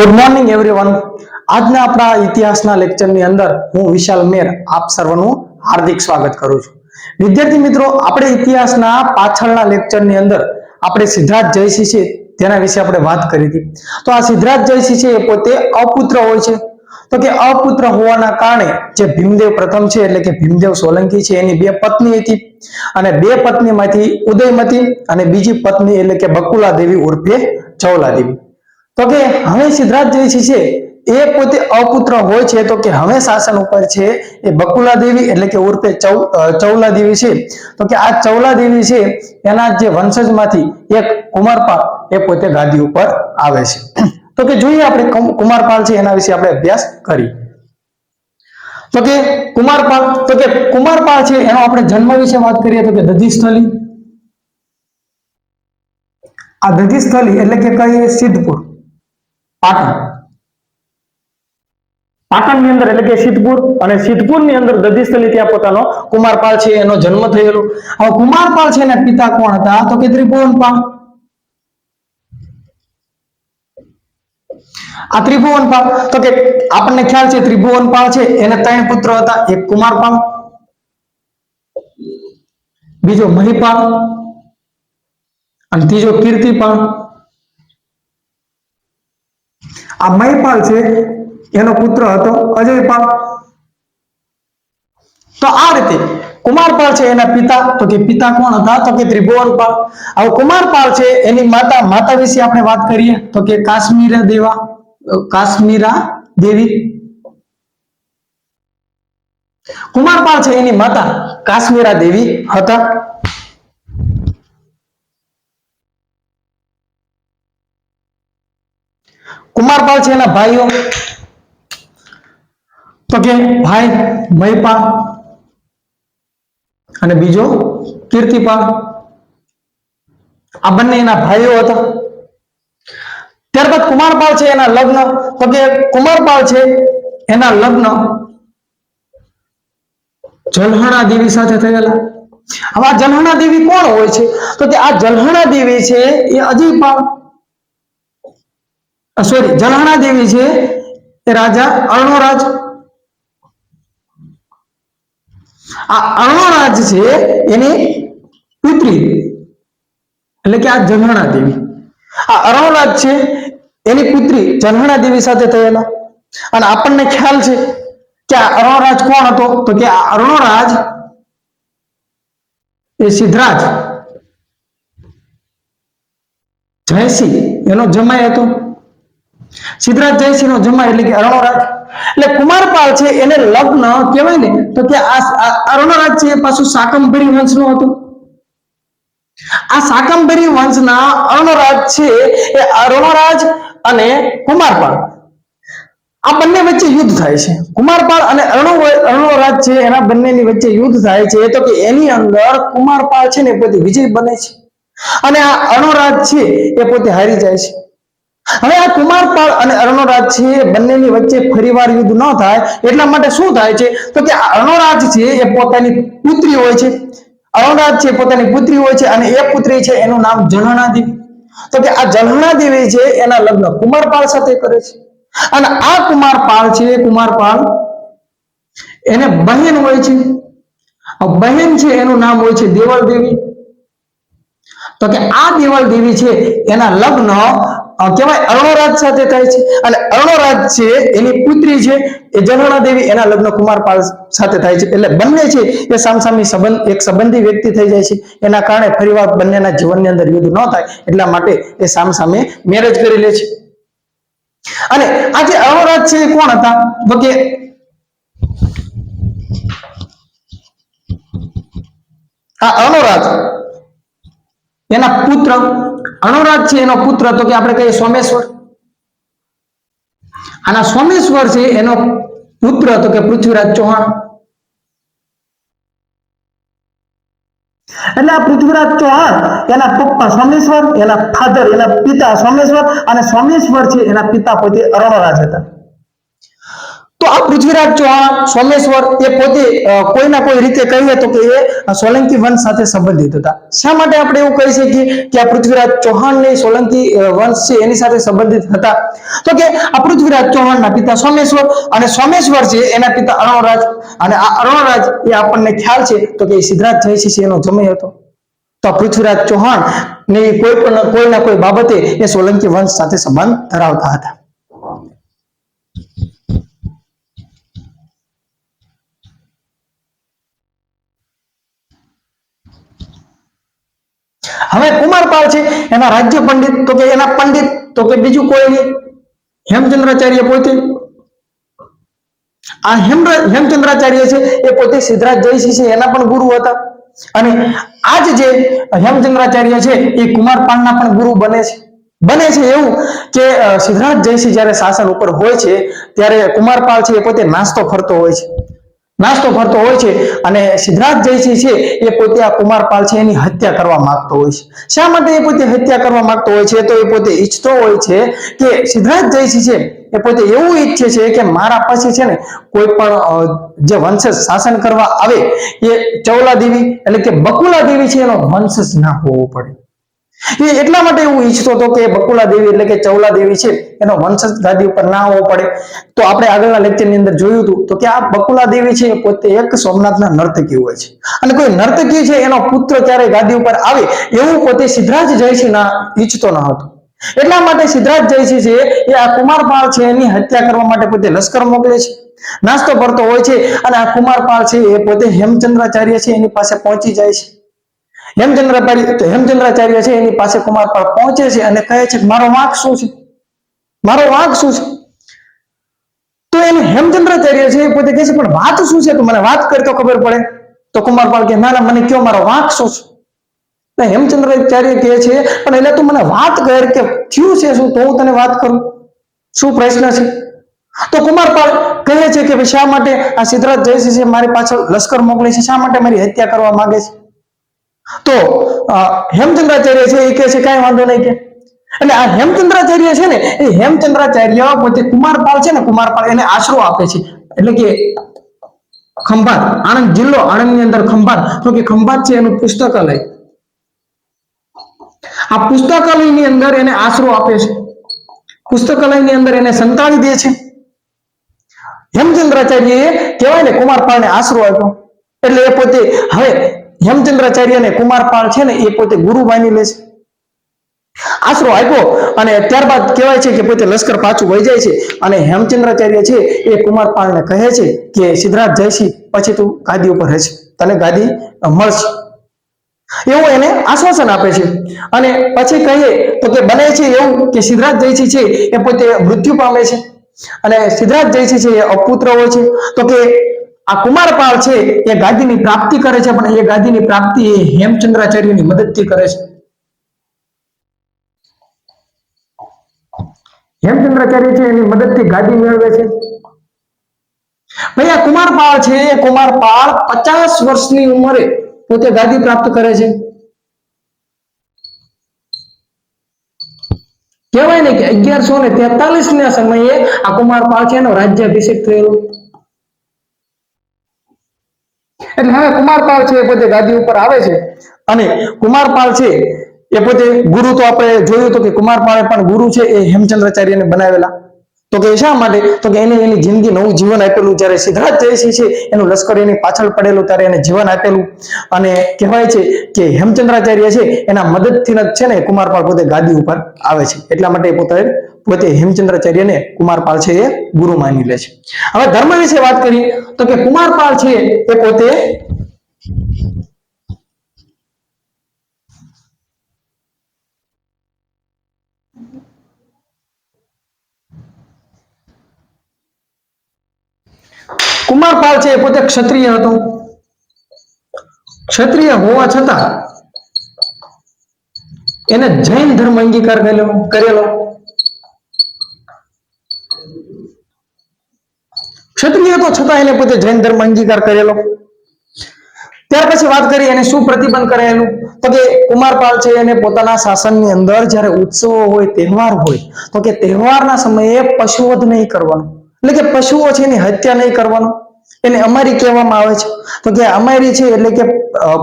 Good morning everyone. આજના આપણા ઇતિહાસના લેક્ચરની અંદર હું વિશાલ મેર આપ સર્વનું હાર્દિક સ્વાગત કરું છું. વિદ્યાર્થી મિત્રો, આપણે ઇતિહાસના પાછળના લેક્ચરની અંદર આપણે સિદ્ધરાજ જયસિંહ છે તેના વિશે આપણે વાત કરી હતી. તો આ સિદ્ધરાજ જયસિંહ છે એ પોતે અપુત્ર હોય છે. તો કે અપુત્ર હોવાના કારણે જે ભીમદેવ પ્રથમ છે એટલે કે ભીમદેવ સોલંકી છે એની બે પત્ની હતી અને બે પત્નીમાંથી ઉદયમતી અને બીજી પત્ની એટલે કે બકુલા દેવી ઉર્ફે ચૌલા દેવી. તો કે હવે સિદ્ધરાજ જયસિંહ છે એ પોતે અપુત્ર હોય છે. તો કે હવે શાસન ઉપર છે એ બકુલા દેવી એટલે કે ઉર્ફે ચૌલા દેવી છે. તો કે આ ચૌલા દેવી છે એના જે વંશજમાંથી એક કુમારપાળ એ પોતે ગાદી ઉપર આવે છે. તો કે જોઈએ આપણે કુમારપાળ છે એના વિશે આપણે અભ્યાસ કરી. તો કે કુમારપાળ છે એનો આપણે જન્મ વિશે વાત કરીએ તો કે દધીસ્થલી. આ દધીસ્થલી એટલે કે કઈ સિદ્ધપુર પાટણની અંદર એટલે કે સિદ્ધપુર, અને સિદ્ધપુરની અંદર દધીસ્થલી ત્યાં પોતાનો કુમારપાળ છે એનો જન્મ થયેલો. હવે કુમારપાળ છે એના પિતા કોણ હતા તો કે ત્રિભુવનપાળ. આ ત્રિભુવનપાળ તો કે આપણને ખ્યાલ છે ત્રિભુવનપાળ છે એને ત્રણ પુત્ર હતા. એક કુમારપાળ, બીજો મહિપાળ અને ત્રીજો કીર્તિપાળ. આ મહિપાળ છે એનો પુત્ર હતો અજયપાળ. તો આ રીતે કુમારપાળ છે એના પિતા, તો કે પિતા કોણ હતા તો કે ત્રિભુવનપાળ. હવે કુમારપાળ છે એની માતા વિશે આપણે વાત કરીએ તો કે કાશ્મીરા દેવી. કુમારપાળ છે એની માતા કાશ્મીરા દેવી હતા. કુમારપાળ છે એના ભાઈઓ તો કે ભાઈ મહિપાળ અને બીજો કીર્તિપાળ. આ બંને એના ભાઈઓ હતા. ત્યારબાદ કુમારપાળ છે એના લગ્ન, તો કે કુમારપાળ છે એના લગ્ન જલહણા દેવી સાથે થયેલા. હવે આ જલહણા દેવી કોણ હોય છે તો કે આ જલહણા દેવી છે એ અજયપાળ જલહણા દેવી છે એ રાજા અર્ણોરાજ. આ અર્ણોરાજ છે એની પુત્રી એટલે કે આ જલહણા દેવી. આ અર્ણોરાજ છે એની પુત્રી જલહણા દેવી સાથે થયેલા. અને આપણને ખ્યાલ છે કે આ અર્ણોરાજ કોણ હતો તો કે આ અર્ણોરાજ એ સિદ્ધરાજ જયસિંહ એનો જમાઈ હતો. સિદ્ધરાજ જયસિંહ નો જમાઈ એટલે કે અર્ણોરાજ. એટલે કુમારપાળ છે એને લગ્ન કહેવાય ને તો કે આ અર્ણોરાજ છે એ પાછું શાકંભરી વંશનો હતો. આ શાકંભરી વંશના અર્ણોરાજ છે એ અર્ણોરાજ અને કુમારપાળ આ બંને વચ્ચે યુદ્ધ થાય છે. કુમારપાળ અને અર્ણોરાજ છે એના બંનેની વચ્ચે યુદ્ધ થાય છે. તો કે એની અંદર કુમારપાળ છે ને પોતે વિજય બને છે અને આ અર્ણોરાજ છે એ પોતે હારી જાય છે. હવે આ કુમારપાળ અને અર્ણોરાજ છે બંનેની વચ્ચે ફરીવાર યુદ્ધ ન થાય એટલા માટે શું થાય છે તો કે અર્ણોરાજ છે એ પોતાની પુત્રી હોય છે. અર્ણોરાજ છે પોતાની પુત્રી હોય છે અને એ પુત્રી છે એનું નામ જલહણા દેવી. તો કે આ જલહણા દેવી છે એના લગ્ન કુમારપાળ સાથે કરે છે. અને આ કુમારપાળ છે એને બહેન હોય છે. બહેન છે એનું નામ હોય છે દેવળ દેવી. તો કે આ દેવળ દેવી છે એના લગ્ન કહેવાય અર્ણોરાજ સાથે થાય છે. અને અર્ણોરાજ છે એની પુત્રી છે એ જલહણા દેવી એના લગ્ન કુમારપાળ સાથે થાય છે. એટલે બંને છે એ સામસામી એક સંબંધી વ્યક્તિ થઈ જાય છે. એના કારણે ફરીવાર બંનેના જીવનની અંદર યુદ્ધ ન થાય એટલા માટે એ સામસામે મેરેજ કરી લે છે. અને આ જે અર્ણોરાજ છે એ કોણ હતા તો કે આ અર્ણોરાજ એના પુત્ર અર્ણોરાજ છે એનો પુત્ર તો કે આપણે કહીએ સોમેશ્વર. આના સોમેશ્વર છે એનો પુત્ર તો કે પૃથ્વીરાજ ચૌહાણ. એટલે આ પૃથ્વીરાજ ચૌહાણ એના પપ્પા સોમેશ્વર, એના પિતા સોમેશ્વર અને સોમેશ્વર છે એના પિતા પોતે અર્ણોરાજ હતા. તો આ પૃથ્વીરાજ ચૌહાણ સોમેશ્વર એ પોતે કોઈના કોઈ રીતે કહીએ તો કે એ સોલંકી વંશ સાથે સંબંધિત હતા. શા માટે આપણે એવું કહી શકીએ કે આ પૃથ્વીરાજ ચૌહાણ ને સોલંકી વંશ છે એની સાથે સંબંધિત હતા? તો કે આ પૃથ્વીરાજ ચૌહાણના પિતા સોમેશ્વર અને સોમેશ્વર છે એના પિતા અર્ણોરાજ, અને આ અર્ણોરાજ એ આપણને ખ્યાલ છે તો કે સિદ્ધરાજ જયસિંહ છે એનો જમાઈ હતો. તો પૃથ્વીરાજ ચૌહાણ ને કોઈના કોઈ બાબતે એ સોલંકી વંશ સાથે સંબંધ ધરાવતા હતા. હવે કુમારપાળ છે એના રાજ્ય પંડિત તો કે એના પંડિત તો કે બીજું કોઈ નહીં, હેમચંદ્રાચાર્ય પોતે. આ હેમચંદ્રાચાર્ય છે એ પોતે સિદ્ધરાજ જયસિંહ છે એના પણ ગુરુ હતા. અને આજ જે હેમચંદ્રાચાર્ય છે એ કુમારપાળના પણ ગુરુ બને છે એવું કે સિદ્ધરાજ જયસિંહ જયારે શાસન ઉપર હોય છે ત્યારે કુમારપાળ છે એ પોતે નાસ્તો ફરતો હોય છે અને સિદ્ધરાજ જયસિંહ છે એ પોતે આ કુમારપાળ છે એની હત્યા કરવા માંગતો હોય છે. શા માટે એ પોતે હત્યા કરવા માંગતો હોય છે? તો એ પોતે ઈચ્છતો હોય છે કે સિદ્ધરાજ જયસિંહ છે એ પોતે એવું ઈચ્છે છે કે મારા પછી છે ને કોઈ પણ જે વંશજ શાસન કરવા આવે એ ચૌલા દેવી એટલે કે બકુલા દેવી છે એનો વંશજ ના હોવો પડે. એ એટલા માટે એવું ઈચ્છતો હતો કે બકુલા દેવી એટલે કે ચૌલા દેવી છે એનો વંશજ ગાદી ઉપર ના હોવો પડે. તો આપણે આગળના લેક્ચરની અંદર જોયું હતું તો કે આ બકુલા દેવી છે એ પોતે એક સોમનાથના નર્તકી હોય છે, અને કોઈ નર્તકી છે એનો પુત્ર ત્યારે ગાદી ઉપર આવે એવું પોતે સિદ્ધરાજ જયસિંહ ઈચ્છતો ન હતો. એટલા માટે સિદ્ધરાજ જયસિંહ છે એ આ કુમારપાળ છે એની હત્યા કરવા માટે પોતે લશ્કર મોકલે છે, નાસ્તો કરતો હોય છે, અને આ કુમારપાળ છે એ પોતે હેમચંદ્રાચાર્ય છે એની પાસે પહોંચી જાય છે. હેમચંદ્રાચાર્ય છે એની પાસે કુમારપાળ પહોંચે છે અને કહે છે મારો વાંક શું છે, મારો વાંક શું છે? તો એને હેમચંદ્રાચાર્ય છે એ પોતે કહે છે પણ વાત શું છે, તો મને વાત કરી તો ખબર પડે. તો કુમારપાળ કે ના ના મને કયો મારો વાંક શું છે? હેમચંદ્રાચાર્ય કહે છે પણ એટલે તું મને વાત કર કે થયું છે શું, તો હું તને વાત કરું, શું પ્રશ્ન છે? તો કુમારપાળ કહે છે કે શા માટે આ સિદ્ધરાજ જયસિંહ છે મારી પાછળ લશ્કર મોકલે છે, શા માટે મારી હત્યા કરવા માંગે છે? તો હેમચંદ્રાચાર્ય છે એ કહે છે કાંઈ વાંધો નહીં કે. એટલે આ હેમચંદ્રાચાર્ય છે ને એ હેમચંદ્રાચાર્ય પોતે કુમારપાળ છે ને કુમારપાળ એને આશરો આપે છે. એટલે કે ખંભાત, આણંદ જિલ્લો, આણંદની અંદર ખંભાત, તો કે ખંભાત છે એનું પુસ્તકાલય. આ પુસ્તકાલયની અંદર એને આશરો આપે છે, પુસ્તકાલયની અંદર એને સંતાડી દે છે. હેમચંદ્રાચાર્ય કહેવાય ને કુમારપાળને આશરો આપ્યો એટલે એ પોતે હવે હેમચંદ્રાચાર્યને કુમારપાળ છે ને એ પોતે ગુરુ માની લે છે, આશરો આપ્યો. અને ત્યારબાદ કહેવાય છે કે પોતે લશ્કર પાછું વહી જાય છે અને હેમચંદ્રાચાર્ય છે એ કુમારપાળને કહે છે કે સિદ્ધરાજ જયસિંહ પછી તું ગાદી ઉપર રહેશે, તને ગાદી મળશે, એવું એને આશ્વાસન આપે છે. અને પછી કહીએ તો કે બને છે એવું કે સિદ્ધરાજ જયસિંહ છે એ પોતે મૃત્યુ પામે છે અને સિદ્ધરાજ જયસિંહ છે એ અપુત્ર હોય છે. તો કે આ કુમારપાળ છે એ ગાદીની પ્રાપ્તિ કરે છે, પણ એ ગાદીની પ્રાપ્તિ એ હેમચંદ્રાચાર્યની મદદથી કરે છે. હેમચંદ્રાચાર્ય છે એની મદદથી ગાદી મેળવે છે. ભાઈ આ કુમારપાળ છે એ કુમારપાળ 50 વર્ષની ઉંમરે પોતે ગાદી પ્રાપ્ત કરે છે. કહેવાય ને કે 1143 ના સમયે આ કુમારપાળ છે એનો રાજ્યાભિષેક થયેલો. એટલે હવે કુમારપાળ છે એ પોતે ગાદી ઉપર આવે છે અને કુમારપાળ છે એ પોતે ગુરુ, તો આપણે જોયું તો કે કુમારપાળે પણ ગુરુ છે એ હેમચંદ્રાચાર્યને બનાવેલા. તો કે શા માટે? તો કે એને એની જિંદગી નવું જીવન આપેલું. જ્યારે સિદ્ધરાજ જયસિંહ છે એનું લશ્કર એની પાછળ પડેલું ત્યારે એને જીવન આપેલું. અને કહેવાય છે કે હેમચંદ્રાચાર્ય છે એના મદદથી છે ને કુમારપાળ પોતે ગાદી ઉપર આવે છે. એટલા માટે પોતે હેમચંદ્રાચાર્યને કુમારપાળ છે એ ગુરુ માની લે છે. હવે ધર્મ વિશે વાત કરીએ તો કે કુમારપાળ છે એ પોતે કુમારપાળ છે એ પોતે ક્ષત્રિય હતો. ક્ષત્રિય હોવા છતાં એને જૈન ધર્મ અંગીકાર કરેલો. ક્ષત્રિય તો છતાં એને પોતે જૈન ધર્મ અંગીકાર કરેલો. ત્યાર પછી વાત કરીએ એને શું પ્રતિબંધ કરેલું તો કે કુમારપાળ છે એને પોતાના શાસનની અંદર જ્યારે ઉત્સવો હોય, તહેવાર હોય, તો કે તહેવારના સમયે પશુવધ નહીં કરવાનું. એટલે કે પશુઓ છે એની હત્યા નહીં કરવાનું, એને અમારી કહેવામાં આવે છે. તો કે અમારી છે એટલે કે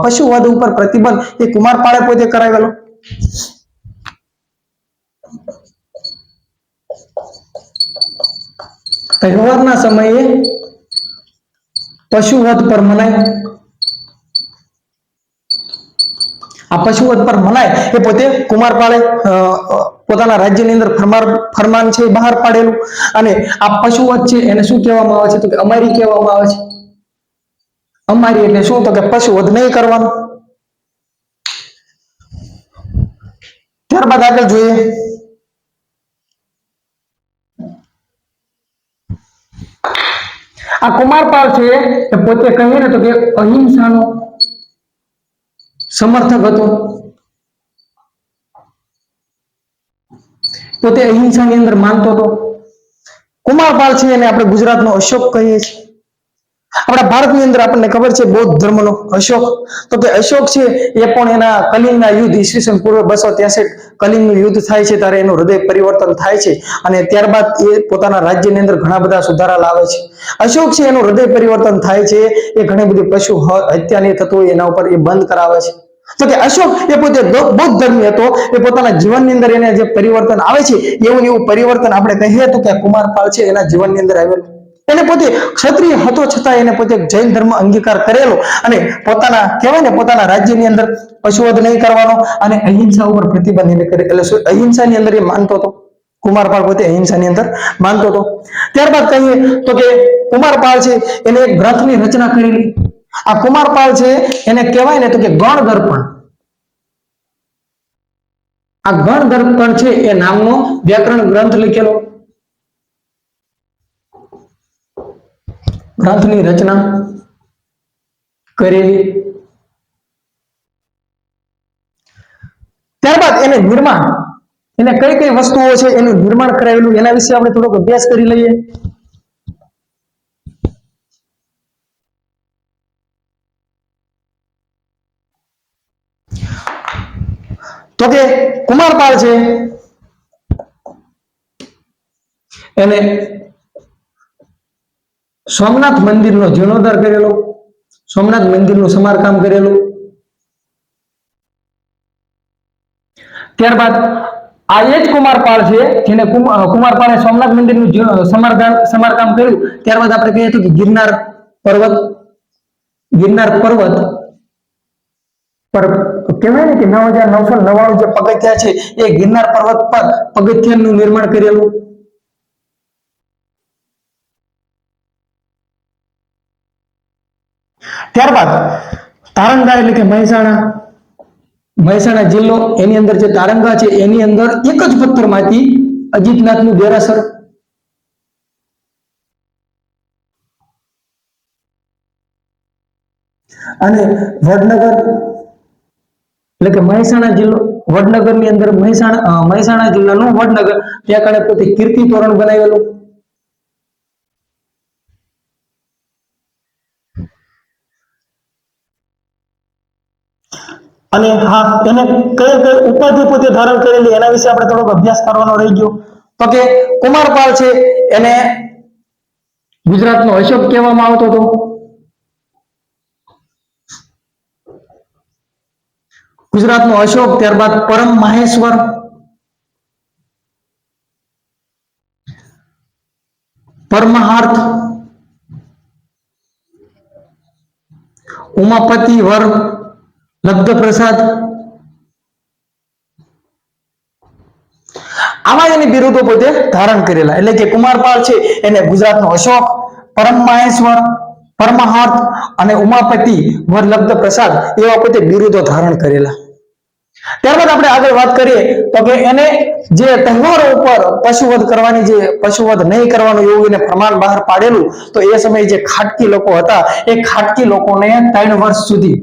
પશુવધ ઉપર પ્રતિબંધ એ કુમારપાળે પોતે કરાવેલો. તહેવારના સમયે પશુવધ પર મનાય, આ પશુવધ પર મનાય એ પોતે કુમારપાળે પોતાના રાજ્યની અંદર ફરમાન છે બહાર પાડેલું. અને આ પશુવધ છે એને શું કહેવામાં આવે છે તો કે અમારી કહેવામાં આવે છે. અમારી એટલે શું તો કે પશુવધ નહીં કરવાનું. ત્યારબાદ આગળ જોઈએ, આ કુમારપાળ છે એ પોતે કહીએ ને તો કે અહિંસાનો સમર્થક હતો. પોતે અહિંસાની અંદર માનતો હતો. કુમારપાળ છે એને આપણે ગુજરાતનો અશોક કહીએ છીએ. આપણા ભારતની અંદર આપણને ખબર છે બૌદ્ધ ધર્મનો અશોક, તો કે અશોક છે એ પણ એના કલિંગના યુદ્ધ ઈસવીસન પૂર્વ 263 કલિંગનું યુદ્ધ થાય છે ત્યારે એનું હૃદય પરિવર્તન થાય છે અને ત્યારબાદ એ પોતાના રાજ્યની અંદર ઘણા બધા સુધારા લાવે છે. અશોક છે એનું હૃદય પરિવર્તન થાય છે, એ ઘણી બધી પશુ હત્યાની થતું હોય એના ઉપર એ બંધ કરાવે છે. તો કે અશોક એ પોતે બૌદ્ધ ધર્મી હતો, એ પોતાના જીવનની અંદર એને જે પરિવર્તન આવે છે એવું પરિવર્તન આપણે કહીએ તો કે કુમારપાળ છે એના જીવનની અંદર આવેલું. એને પોતે ક્ષત્રિય હતો છતાં એને પોતે જૈન ધર્મ અંગીકાર કરેલો અને પોતાના કહેવાય ને પોતાના રાજ્યની અંદર પશુવધ નહીં કરવાનો અને અહિંસા ઉપર પ્રતિબંધ કરે, એટલે અહિંસાની અંદર એ માનતો હતો. કુમારપાળ પોતે અહિંસાની અંદર માનતો હતો. ત્યારબાદ કહીએ તો કે કુમારપાળ છે એને એક ગ્રંથની રચના કરેલી. આ કુમારપાળ છે એને કહેવાય ને તો કે ગણ દર્પણ. આ ગણ દર્પણ છે એ નામનો વ્યાકરણ ગ્રંથ લખેલો, ગ્રંથની રચના કરેલી. ત્યારબાદ એને નિર્માણ, એને કઈ કઈ વસ્તુઓ છે એનું નિર્માણ કરાયેલું એના વિશે આપણે થોડોક અભ્યાસ કરી લઈએ. તો કે કુમારપાળ છે એને સોમનાથ મંદિરનો જીર્ણોદ્ધાર કરેલો, સોમનાથ મંદિરનું સમારકામ કરેલું. ત્યારબાદ આ એ જ કુમારપાળ છે જેને કુમારપાળે સોમનાથ મંદિરનું સમારકામ કર્યું. ત્યારબાદ આપણે કહીએ તો કે ગિરનાર પર્વત પર કહેવાય ને કે 9999 જે પગથિયા છે એ ગિરનાર પર્વત પર પગથિયાનું નિર્માણ કરેલું. ત્યારબાદ તારંગા એટલે કે મહેસાણા જિલ્લો, એની અંદર જે તારંગા છે એની અંદર એક જ પથ્થરમાંથી અજીતનાથનું દેરાસર, અને વડનગર એટલે કે મહેસાણા જિલ્લો, વડનગરની અંદર મહેસાણા જિલ્લાનું વડનગર, ત્યાં કાળે પોતે કીર્તિ તોરણ બનાવેલું. અને હા એને કઈ કઈ ઉપાધિ પોતે ધારણ કરેલી એના વિશે આપણે થોડોક અભ્યાસ કરવાનો રહી ગયો. તો કે કુમારપાળ છે એને ગુજરાતનો અશોક કહેવામાં આવતો હતો. ગુજરાતનો અશોક, ત્યારબાદ પરમ માહેશ્વર, પરમહાર્થ, ઉમાપતિ વર, લબ્ધ પ્રસાદ, આવા એની બિરુદો પોતે ધારણ કરેલા. એટલે કે કુમારપાળ છે એને ગુજરાતનો અશોક, પરમ માહેશ્વર, પરમહાર્થ અને ઉમાપતિ વર લબ્ધ પ્રસાદ એવા પોતે બિરુદો ધારણ કરેલા. ત્યારબાદ આપણે આગળ વાત કરીએ તો કે એને જે તહેવારો ઉપર પશુવધ નહીં કરવાનું એવું એને પ્રમાણ બહાર પાડેલું. તો એ સમયે જે ખાટકી લોકો હતા એ ખાટકી લોકોને 3 વર્ષ સુધી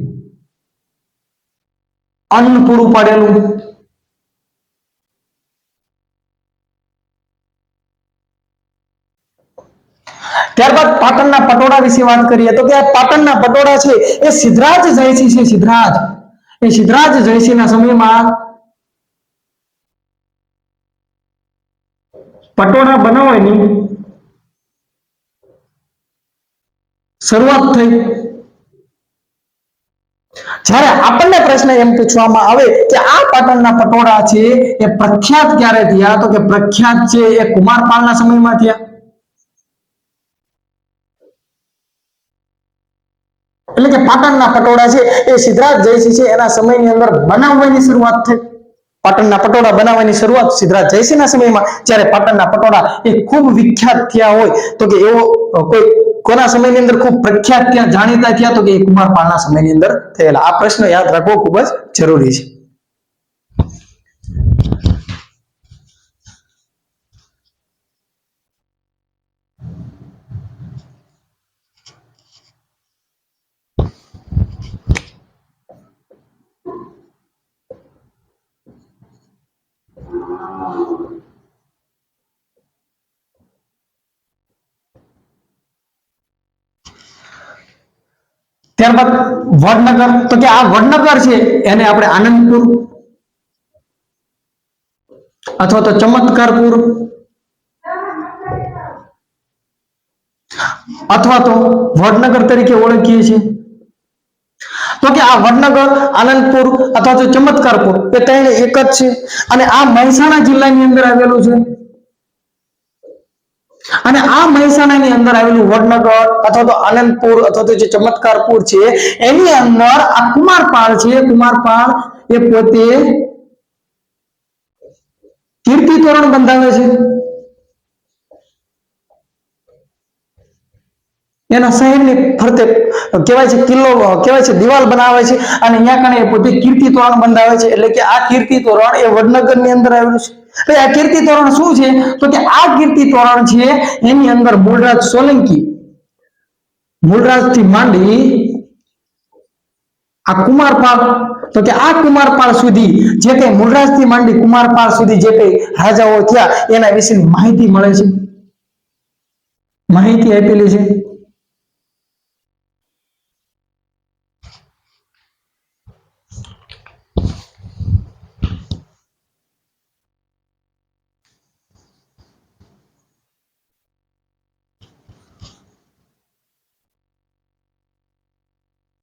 અન્ન પૂરું પાડેલું. ત્યારબાદ પાટણના પટોળા વિશે વાત કરીએ તો કે આ પાટણના પટોળા છે એ સિદ્ધરાજ જયસિંહ છે, સિદ્ધરાજ જયસિંહના સમયમાં પટોળા બનાવવાની શરૂઆત થઈ? જ્યારે આપણને પ્રશ્ન એમ પૂછવામાં આવે કે આ પાટણના પટોળા છે એ પ્રખ્યાત ક્યારે થયા, તો કે પ્રખ્યાત છે એ કુમારપાળના સમયમાં થયા. એટલે કે પાટણના પટોળા છે એ સિદ્ધરાજ જયસિંહ છે એના સમયની અંદર બનાવવાની શરૂઆત થઈ. પાટણના પટોળા બનાવવાની શરૂઆત સિદ્ધરાજ જયસિંહના સમયમાં. જ્યારે પાટણના પટોળા એ ખૂબ વિખ્યાત થયા હોય તો કે એવો કોઈ કોના સમયની અંદર ખૂબ પ્રખ્યાત થયા, જાણીતા થયા, તો કે એ કુમારપાળના સમયની અંદર થયેલા. આ પ્રશ્ન યાદ રાખવો ખૂબ જ જરૂરી છે. ત્યારબાદ વડનગર, તો કે આ વડનગર છે એને આપણે આનંદપુર અથવા તો ચમત્કારપુર અથવા તો વડનગર તરીકે ઓળખીએ છીએ. તો કે આ વડનગર, આનંદપુર અથવા તો ચમત્કારપુર એ ત્રણે એક જ છે અને આ મહેસાણા જિલ્લાની અંદર આવેલું છે. અને આ મહેસાણાની અંદર આવેલું વડનગર અથવા તો આનંદપુર અથવા તો જે ચમત્કારપુર છે એની અંદર આ કુમારપાળ છે. કુમારપાળ એ પોતે કીર્તિ તોરણ બંધાવે છે. એના શહેરની ફરતે કહેવાય છે કિલ્લો, કહેવાય છે દિવાલ બનાવે છે અને અહીંયા કણે પોતે કીર્તિ તોરણ બંધાવે છે. એટલે કે આ કીર્તિ તોરણ એ વડનગર ની અંદર આવેલું છે. તો આ કીર્તિ તોરણ શું છે, તો કે આ કીર્તિ તોરણ છે એની અંદર મૂળરાજ સોલંકી, મૂળરાજ થી માંડી આ કુમારપાળ, તો કે આ કુમારપાળ સુધી જે કઈ મૂળરાજ થી માંડી કુમારપાળ સુધી જે કઈ રાજાઓ થયા એના વિશેની માહિતી મળે છે, માહિતી આપેલી છે.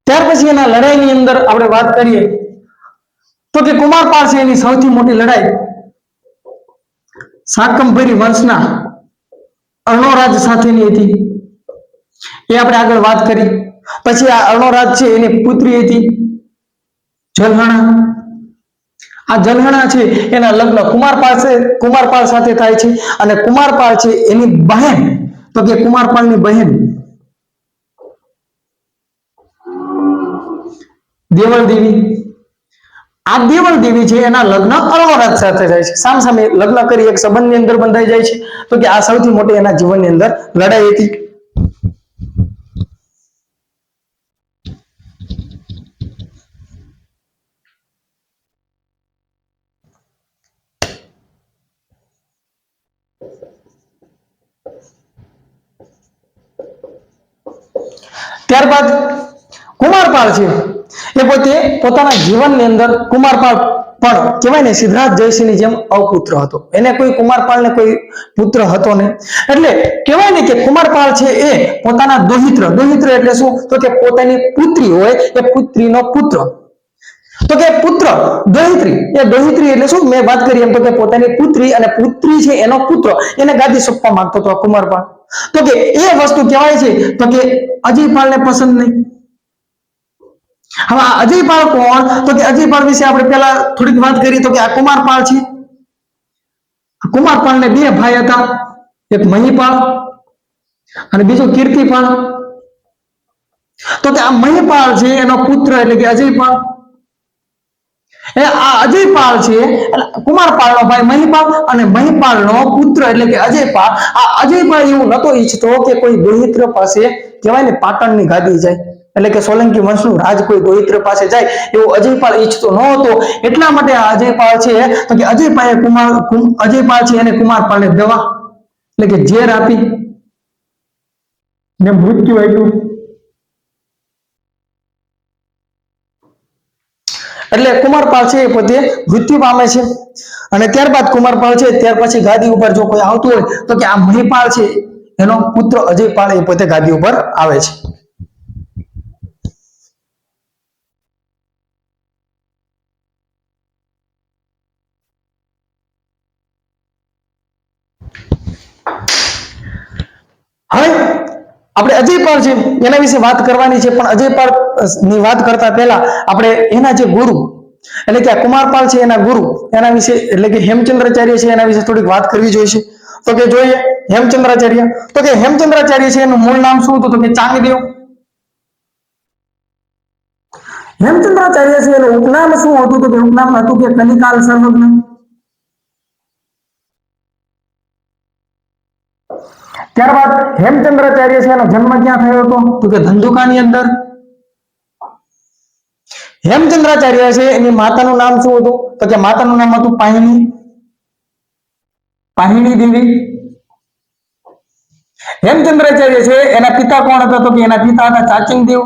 ત્યાર પછી એના લડાઈની અંદર આપણે વાત કરીએ તો કે કુમારપાળ છે એની સૌથી મોટી લડાઈ શાકંભરી વંશના અર્ણોરાજ સાથેની હતી. એ આપણે આગળ વાત કરી. પછી આ અર્ણોરાજ છે એની પુત્રી હતી જલહણા. આ જલહણા છે એના લગ્ન કુમારપાળ સાથે થાય છે અને કુમારપાળ છે એની બહેન, તો કે કુમારપાળની બહેન દેવળ દેવી. આ દેવળ દેવી છે એના લગ્ન અર્ણોરાજ સાથે થાય છે. સામસામે લગ્ન કરી એક સંબંધની અંદર બંધાઈ જાય છે. તો કે આ સૌથી મોટી એના જીવનની અંદર લડાઈ હતી. ત્યારબાદ કુમારપાળ છે એ પોતે પોતાના જીવનની અંદર કુમારપાળ પણ કહેવાય ને સિદ્ધરાજ જયસિંહની જેમ અપુત્ર હતો. એને કોઈ કુમારપાળને કોઈ પુત્ર હતો નહીં. એટલે કહેવાય ને કે કુમારપાળ છે એ પોતાના દોહિત્ર, દોહિત્ર એટલે શું, તો કે પોતાની પુત્રી હોય એ પુત્રીનો પુત્ર, તો કે પુત્ર દોહિત્રી. એ દોહિત્રી એટલે શું, મેં વાત કરી એમ, તો કે પોતાની પુત્રી અને પુત્રી છે એનો પુત્ર એને ગાદી સોંપવા માંગતો હતો કુમારપાળ. તો કે એ વસ્તુ કહેવાય છે તો કે અજયપાળને પસંદ નહીં. હવે આ અજયપાળ કોણ, તો કે અજયપાળ વિશે આપણે પહેલા થોડીક વાત કરી. તો કે આ કુમારપાળ છે. કુમારપાળને બે ભાઈ હતા, એક મહીપાળ અને બીજો કીર્તિપાળ. તો કે આ મહીપાળ છે એનો પુત્ર એટલે કે અજયપાળ. આ અજયપાળ છે કુમારપાળનો ભાઈ મહીપાળ અને મહીપાળનો પુત્ર એટલે કે અજયપાળ. આ અજયપાળ એવું નતો ઈચ્છતો કે કોઈ દોહિત્ર પાસે કહેવાય ને પાટણની ગાદી જાય, એટલે કે સોલંકી વંશનું રાજ કોઈ દોહિત્ર પાસે જાય એવું અજયપાળ ઈચ્છતો ન હતો. એટલા માટે આ અજયપાળ છે તો કે અજયપાળ છે એને કુમારપાળને દવા એટલે કે ઝેર આપી ને મૃત્યુ આપ્યું. એટલે કુમારપાળ છે એ પોતે મૃત્યુ પામે છે. અને ત્યારબાદ કુમારપાળ છે ત્યાર પછી ગાદી ઉપર જો કોઈ આવતું હોય તો કે આ મહીપાળ છે એનો પુત્ર અજયપાળ એ પોતે ગાદી ઉપર આવે છે. આપણે અજયપાળ છે એના વિશે વાત કરવાની છે, પણ અજયપાળ ની વાત કરતા પહેલા આપણે એના જે ગુરુ એટલે કે કુમારપાળ છે એના ગુરુ એના વિશે એટલે કે હેમચંદ્રાચાર્ય છે એના વિશે થોડીક વાત કરવી જોઈશે. તો કે જોઈએ હેમચંદ્રાચાર્ય, તો કે હેમચંદ્રાચાર્ય છે એનું મૂળ નામ શું હતું? તો કે ચાંગદેવ. હેમચંદ્રાચાર્ય છે એનું ઉપનામ શું હતું? તો કે ઉપનામ હતું કે કલિકાલ સર્વજ્ઞ. ત્યારબાદ હેમચંદ્રાચાર્ય છે એનો જન્મ ક્યાં થયો હતો? તો કે ધંધુકાની અંદર. હેમચંદ્રાચાર્ય છે એની માતાનું નામ શું હતું? તો કે માતાનું નામ હતું પાહિણી, પાહિણી દેવી. હેમચંદ્રાચાર્ય છે એના પિતા કોણ હતા? તો કે એના પિતા હતા ચાચિંગદેવ.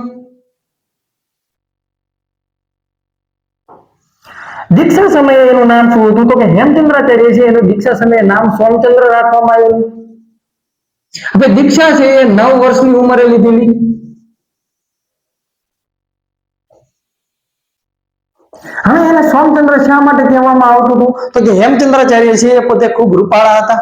દીક્ષા સમયે એનું નામ શું હતું? તો કે હેમચંદ્રાચાર્ય છે એનું દીક્ષા સમયે નામ સોમચંદ્ર રાખવામાં આવેલું. હવે દીક્ષા છે એ 9 વર્ષની ઉંમરે લીધેલી. હવે એને સોમચંદ્ર શા માટે કહેવામાં આવતું હતું? તો કે હેમચંદ્રાચાર્ય છે એ પોતે ખૂબ રૂપાળા હતા,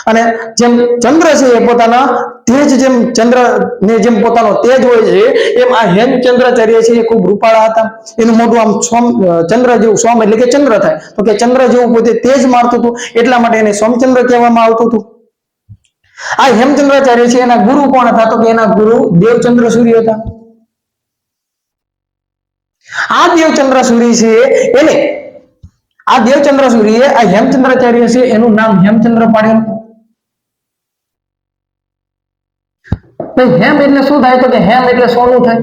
અને જેમ ચંદ્ર છે એ પોતાના તેજ, જેમ ચંદ્ર ને જેમ પોતાનો તેજ હોય છે એમ આ હેમચંદ્રાચાર્ય છે એ ખૂબ રૂપાળા હતા. એનું મોઢું આમ સોમ, ચંદ્ર જેવું, સોમ એટલે કે ચંદ્ર થાય, તો કે ચંદ્ર જેવું પોતે તેજ મારતું હતું, એટલા માટે એને સોમચંદ્ર કહેવામાં આવતું હતું. આ હેમચંદ્રાચાર્ય છે એના ગુરુ કોણ હતા? તો કે એના ગુરુ દેવચંદ્ર સૂર્ય હતા. આ દેવચંદ્ર સૂર્ય છે એને આ દેવચંદ્ર સૂર્ય આ હેમચંદ્રાચાર્ય છે એનું નામ હેમચંદ્ર પાડેલું. હેમ એટલે શું થાય? તો કે હેમ એટલે સોનું થાય.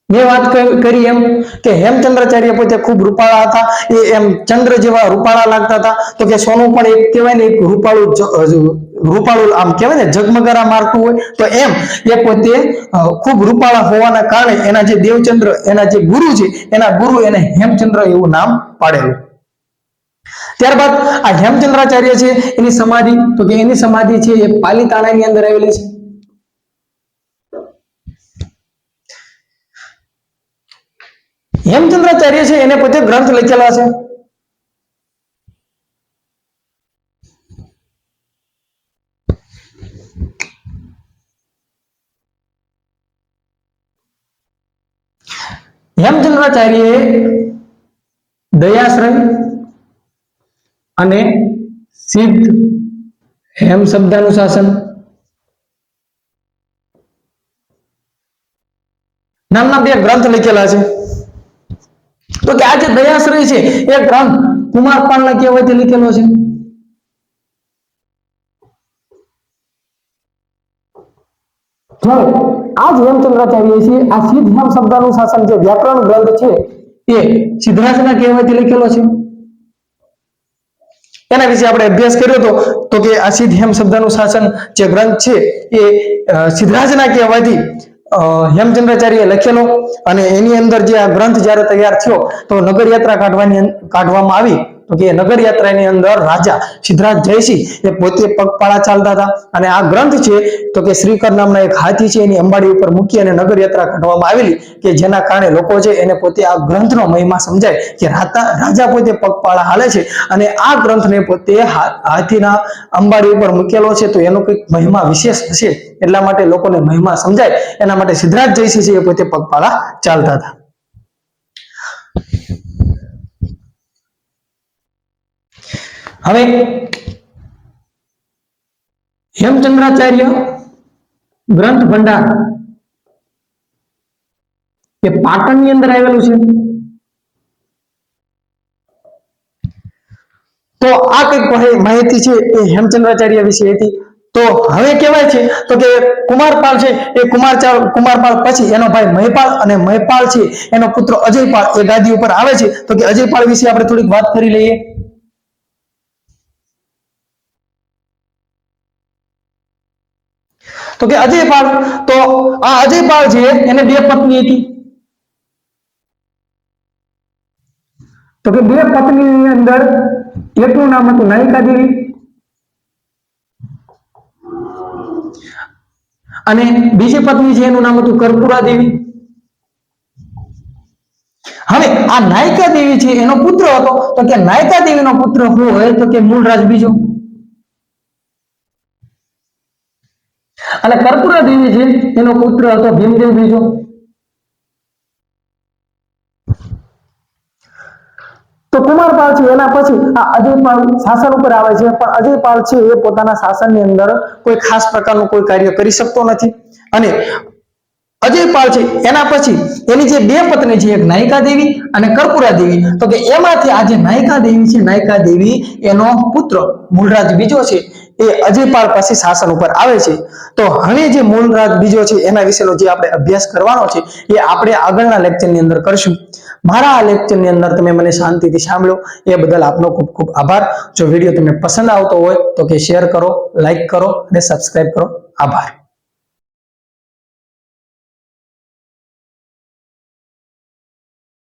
મેં વાત કરી એમ કે હેમચંદ્રાચાર્ય પોતે ખૂબ રૂપાળા હતા, એ એમ ચંદ્ર જેવા રૂપાળા લાગતા હતા. તો કે સોનું પણ એક કહેવાય ને, એક રૂપાળું આમ કહેવાય ને, ઝગમગારા મારતું હોય, તો એમ એ પોતે ખૂબ રૂપાળા હોવાના કારણે એના જે દેવચંદ્ર, એના જે ગુરુ છે, એના ગુરુ એને હેમચંદ્ર એવું નામ પાડેલું. ત્યારબાદ આ હેમચંદ્રાચાર્ય છે એની સમાધિ, તો કે એની સમાધિ છે એ પાલીતાણાની અંદર આવેલી છે. હેમચંદ્રાચાર્ય છે એને પોતે ગ્રંથ લખેલા છે. હેમચંદ્રાચાર્ય દયાશ્રય અને સિદ્ધ હેમ શબ્દાનુશાસન નામના 2 ગ્રંથ લખેલા છે. તો કે આ જે દયાશ્રય છે એ ગ્રંથ કુમારપાળના કહેવાથી લખેલો છે. આ જ હેમચંદ્રાચાર્ય છે આ સિદ્ધ હેમ શબ્દાનુશાસન જે વ્યાકરણ ગ્રંથ છે એ સિદ્ધરાજના કહેવાથી લખેલો છે. એના વિશે આપણે અભ્યાસ કર્યો હતો. તો કે આ સિદ્ધ હેમ શબ્દાનુશાસન જે ગ્રંથ છે એ સિદ્ધરાજના કહેવાથી હેમચંદ્રાચાર્ય લખેલો, અને એની અંદર જે આ ગ્રંથ જ્યારે તૈયાર થયો તો નગર યાત્રા કાઢવામાં આવી. તો કે નગર યાત્રાની અંદર રાજા સિદ્ધરાજ જયસિંહ એ પોતે પગપાળા ચાલતા હતા, અને આ ગ્રંથ છે તો કે શ્રીકર નામના એક હાથી છે એની અંબાડી ઉપર મૂકી અને નગર યાત્રા કાઢવામાં આવેલી, કે જેના કારણે લોકો છે એને પોતે આ ગ્રંથનો મહિમા સમજાય કે રાજા પોતે પગપાળા હાલે છે અને આ ગ્રંથને પોતે હાથીના અંબાડી ઉપર મૂકેલો છે, તો એનો કંઈક મહિમા વિશેષ હશે, એટલા માટે લોકોને મહિમા સમજાય એના માટે સિદ્ધરાજ જયસિંહ છે એ પોતે પગપાળા ચાલતા હતા. હવે હેમચંદ્રાચાર્ય ગ્રંથ ભંડાર એ પાટણની અંદર આવેલું છે. તો આ કઈક માહિતી છે એ હેમચંદ્રાચાર્ય વિશે હતી. તો હવે કહેવાય છે તો કે કુમારપાળ છે એ કુમારપાળ પછી એનો ભાઈ મહિપાળ, અને મહિપાળ છે એનો પુત્ર અજયપાળ એ ગાદી ઉપર આવે છે. તો કે અજયપાળ વિશે આપણે થોડીક વાત કરી લઈએ. તો કે અજયપાળ, તો આ અજયપાળ છે એને 2 પત્ની હતી. તો કે 2 પત્નીની અંદર એકનું નામ હતું નાયિકા દેવી અને બીજી પત્ની છે એનું નામ હતું કર્પૂરા દેવી. હવે આ નાયિકા દેવી છે એનો પુત્ર હતો. તો કે નાયિકા દેવીનો પુત્ર હોય તો કે મૂળરાજ બીજો. અને કર્પૂરા દેવી છે એનો પુત્ર હતો ભીમદેવ બીજો. તો કુમારપાળ છે એના પછી આ અજયપાળ શાસન ઉપર આવે છે, પણ અજયપાળ છે એ પોતાના શાસનની અંદર કોઈ ખાસ પ્રકારનું કોઈ કાર્ય કરી શકતો નથી. અને અજયપાળ છે એના પછી એની જે બે પત્ની છે, એક નાયિકા દેવી અને કર્પૂરા દેવી, તો કે એમાંથી આ જે નાયિકા દેવી છે, નાયિકા દેવી એનો પુત્ર મૂળરાજ બીજો છે એ અજયપાળ પછી શાસન ઉપર આવે છે. તો હવે જે મૂળરાજ બીજો છે એના વિશેનો જે આપણે અભ્યાસ કરવાનો છે એ આપણે આગળના લેક્ચરની અંદર કરશું. મારા આ લેક્ચરની અંદર તમે મને શાંતિથી સાંભળો એ બદલ આપનો ખૂબ ખૂબ આભાર. જો વિડીયો તમને પસંદ આવતો હોય તો કે શેર કરો, લાઈક કરો અને સબસ્ક્રાઇબ કરો. આભાર.